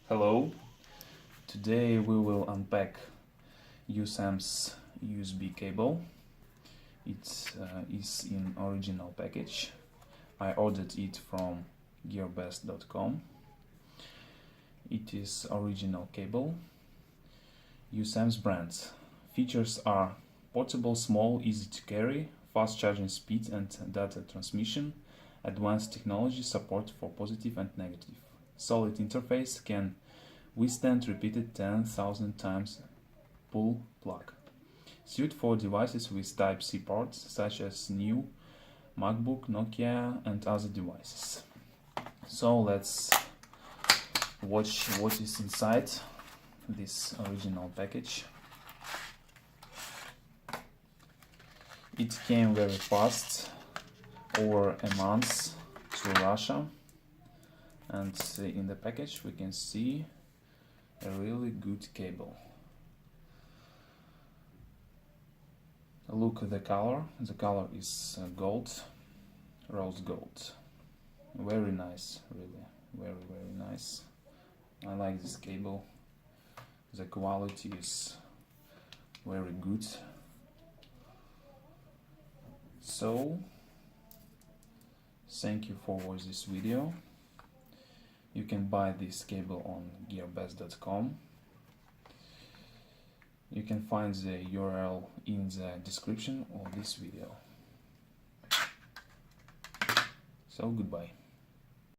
Hello, today we will unpack USAMS USB cable. It is in original package. I ordered it from gearbest.com. It is original cable. USAMS brands. Features are portable, small, easy to carry, fast charging speed and data transmission, advanced technology support for positive and negative. Solid interface, can withstand repeated 10,000 times pull plug. Suited for devices with Type-C ports such as new MacBook, Nokia and other devices. So let's watch what is inside this original package. It came very fast, over a month to Russia, and in the package we can see a really good cable. Look at the color is gold, rose gold. Very nice, really, very nice. I like this cable. The quality is very good. So, thank you for watching this video. You can buy this cable on gearbest.com. You can find the URL in the description of this video. So, goodbye.